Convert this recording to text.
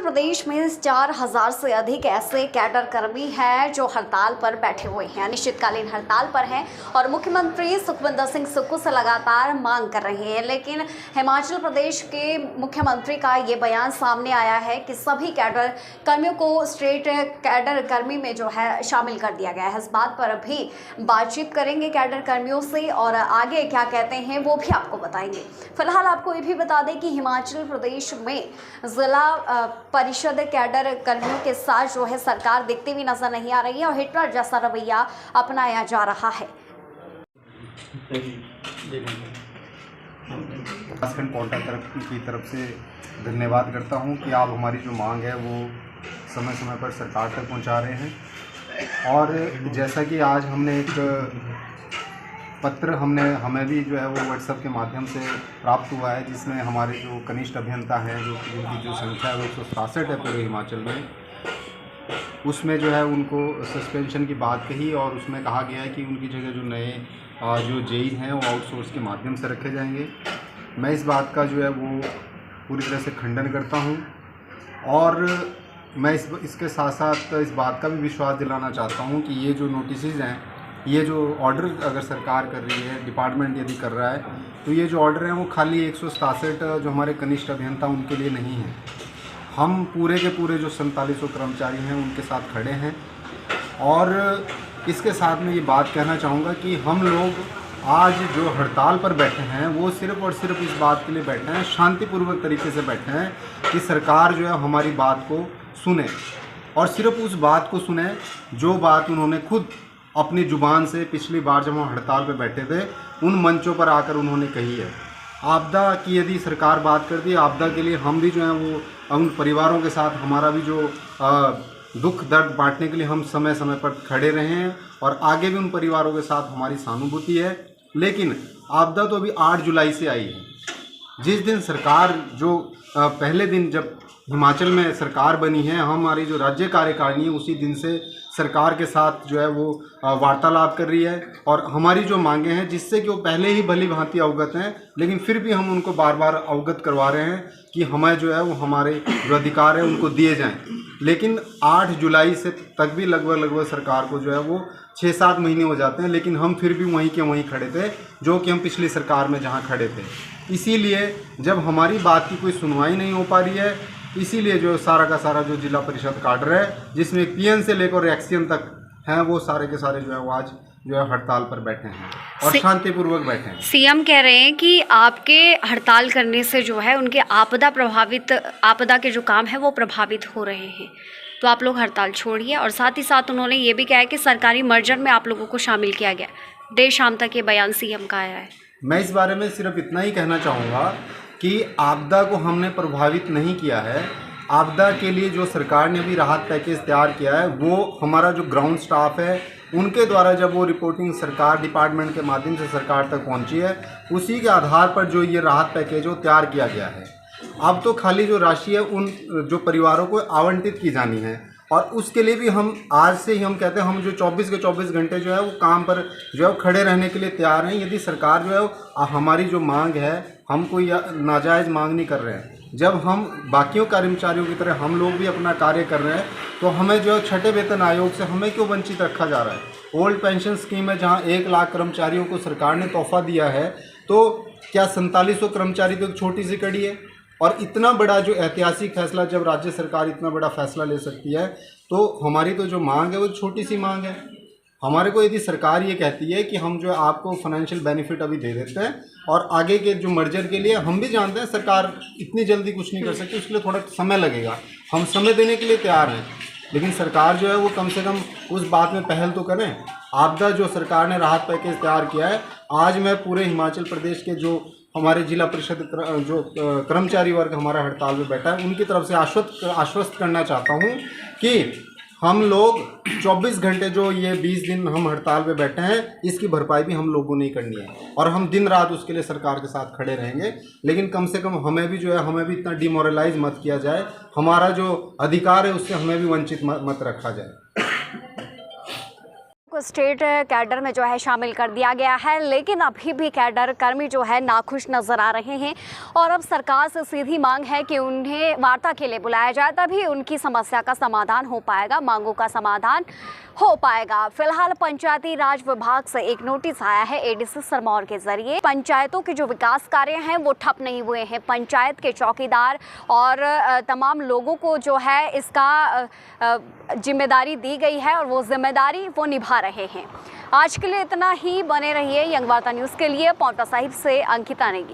प्रदेश में 4,000 से अधिक ऐसे कैडर कर्मी हैं जो हड़ताल पर बैठे हुए हैं, अनिश्चितकालीन हड़ताल पर हैं और मुख्यमंत्री सुखविंदर सिंह सुक्खू से लगातार मांग कर रहे हैं। लेकिन हिमाचल प्रदेश के मुख्यमंत्री का ये बयान सामने आया है कि सभी कैडर कर्मियों को स्टेट कैडर कर्मी में जो है शामिल कर दिया गया है। इस बात पर भी बातचीत करेंगे कैडर कर्मियों से और आगे क्या कहते हैं वो भी आपको बताएंगे। फिलहाल आपको ये भी बता दें कि हिमाचल प्रदेश में जिला परिषद कैडर कर्मियों के साथ जो है सरकार दिखती हुई नजर नहीं आ रही है और हिटलर जैसा रवैया अपनाया जा रहा है। विकासखंड कोटा की तरफ से धन्यवाद करता हूं कि आप हमारी जो मांग है वो समय समय पर सरकार तक पहुंचा रहे हैं। और जैसा कि आज हमने एक पत्र हमें भी जो है वो व्हाट्सएप के माध्यम से प्राप्त हुआ है, जिसमें हमारे जो कनिष्ठ अभियंता हैं जिनकी जो संख्या है वो 167 है पूरे हिमाचल में, उसमें जो है उनको सस्पेंशन की बात कही और उसमें कहा गया है कि उनकी जगह जो नए जो जेई हैं वो आउटसोर्स के माध्यम से रखे जाएंगे। मैं इस बात का जो है वो पूरी तरह से खंडन करता हूं और मैं इसके साथ साथ इस बात का भी विश्वास दिलाना चाहता हूं कि ये जो नोटिसेज हैं, ये जो ऑर्डर अगर सरकार कर रही है, डिपार्टमेंट यदि कर रहा है, तो ये जो ऑर्डर हैं वो खाली 167 जो हमारे कनिष्ठ अभियंता उनके लिए नहीं है। हम पूरे के पूरे जो 4700 कर्मचारी हैं उनके साथ खड़े हैं। और इसके साथ में ये बात कहना चाहूँगा कि हम लोग आज जो हड़ताल पर बैठे हैं वो सिर्फ़ और सिर्फ इस बात के लिए बैठे हैं, शांतिपूर्वक तरीके से बैठे हैं कि सरकार जो है हमारी बात को सुने और सिर्फ उस बात को सुने जो बात उन्होंने खुद अपनी ज़ुबान से पिछली बार जब हम हड़ताल पर बैठे थे उन मंचों पर आकर उन्होंने कही है। आपदा की यदि सरकार बात करती है, आपदा के लिए हम भी जो है वो उन परिवारों के साथ हमारा भी जो दुख दर्द बांटने के लिए हम समय समय पर खड़े रहे हैं और आगे भी उन परिवारों के साथ हमारी सहानुभूति है। लेकिन आपदा तो अभी 8 जुलाई से आई है। जिस दिन सरकार जो पहले दिन जब हिमाचल में सरकार बनी है, हमारी जो राज्य कार्यकारिणी है उसी दिन से सरकार के साथ जो है वो वार्तालाप कर रही है और हमारी जो मांगे हैं जिससे कि वो पहले ही भली भांति अवगत हैं, लेकिन फिर भी हम उनको बार बार अवगत करवा रहे हैं कि हमें जो है वो हमारे जो अधिकार हैं उनको दिए जाएं। लेकिन 8 जुलाई से तक भी लगभग सरकार को जो है वो 6-7 महीने हो जाते हैं, लेकिन हम फिर भी वहीं के वहीं खड़े थे जो कि हम पिछली सरकार में जहाँ खड़े थे। इसीलिए जब हमारी बात की कोई सुनवाई नहीं हो पा रही है, इसीलिए जो सारा का सारा जो जिला परिषद काडर है जिसमें पीएन से लेकर एक्सीएन तक हैं वो सारे के सारे जो है वो आज जो है हड़ताल पर बैठे हैं और शांतिपूर्वक बैठे हैं। सीएम कह रहे हैं कि आपके हड़ताल करने से जो है उनके आपदा के जो काम है वो प्रभावित हो रहे हैं, तो आप लोग हड़ताल छोड़िए। और साथ ही साथ उन्होंने ये भी कहा है कि सरकारी मर्जर में आप लोगों को शामिल किया गया। देर शाम तक ये बयान सीएम का आया है। मैं इस बारे में सिर्फ इतना ही कहना चाहूँगा कि आपदा को हमने प्रभावित नहीं किया है। आपदा के लिए जो सरकार ने अभी राहत पैकेज तैयार किया है वो हमारा जो ग्राउंड स्टाफ है उनके द्वारा जब वो रिपोर्टिंग सरकार डिपार्टमेंट के माध्यम से सरकार तक पहुंची है, उसी के आधार पर जो ये राहत पैकेज वो तैयार किया गया है। अब तो खाली जो राशि है उन जो परिवारों को आवंटित की जानी है और उसके लिए भी हम आज से ही हम कहते हैं हम जो 24 के 24 घंटे जो है वो काम पर जो है खड़े रहने के लिए तैयार हैं। यदि सरकार जो है हमारी जो मांग है, हम कोई नाजायज़ मांग नहीं कर रहे हैं। जब हम बाकियों कर्मचारियों की तरह हम लोग भी अपना कार्य कर रहे हैं तो हमें जो है छठे वेतन आयोग से हमें क्यों वंचित रखा जा रहा है। ओल्ड पेंशन स्कीम है जहाँ 1 लाख कर्मचारियों को सरकार ने तोहफा दिया है, तो क्या 4700 कर्मचारी तो एक छोटी सी कड़ी है। और इतना बड़ा जो ऐतिहासिक फैसला जब राज्य सरकार इतना बड़ा फैसला ले सकती है तो हमारी तो जो मांग है वो छोटी सी मांग है। हमारे को यदि सरकार ये कहती है कि हम जो है आपको फाइनेंशियल बेनिफिट अभी दे देते हैं और आगे के जो मर्जर के लिए हम भी जानते हैं सरकार इतनी जल्दी कुछ नहीं कर सकती, उसके लिए थोड़ा समय लगेगा, हम समय देने के लिए तैयार हैं। लेकिन सरकार जो है वो कम से कम उस बात में पहल तो करें। आपदा जो सरकार ने राहत पैकेज तैयार किया है, आज मैं पूरे हिमाचल प्रदेश के जो हमारे जिला परिषद जो कर्मचारी वर्ग हमारा हड़ताल में बैठा है उनकी तरफ से आश्वस्त करना चाहता हूं कि हम लोग 24 घंटे जो ये 20 दिन हम हड़ताल पे बैठे हैं इसकी भरपाई भी हम लोगों ने करनी है और हम दिन रात उसके लिए सरकार के साथ खड़े रहेंगे। लेकिन कम से कम हमें भी जो है हमें भी इतना डिमोरलाइज मत किया जाए, हमारा जो अधिकार है उससे हमें भी वंचित मत रखा जाए। को स्टेट कैडर में जो है शामिल कर दिया गया है, लेकिन अभी भी कैडर कर्मी जो है नाखुश नजर आ रहे हैं और अब सरकार से सीधी मांग है कि उन्हें वार्ता के लिए बुलाया जाए, तभी उनकी समस्या का समाधान हो पाएगा, मांगों का समाधान हो पाएगा। फिलहाल पंचायती राज विभाग से एक नोटिस आया है एडीसी सिरमौर के जरिए। पंचायतों के जो विकास कार्य हैं वो ठप नहीं हुए हैं। पंचायत के चौकीदार और तमाम लोगों को जो है इसका जिम्मेदारी दी गई है और वो जिम्मेदारी वो निभा रहे हैं। आज के लिए इतना ही। बने रहिए यंग वार्ता न्यूज़ के लिए। पांवटा साहिब से अंकिता नेगी।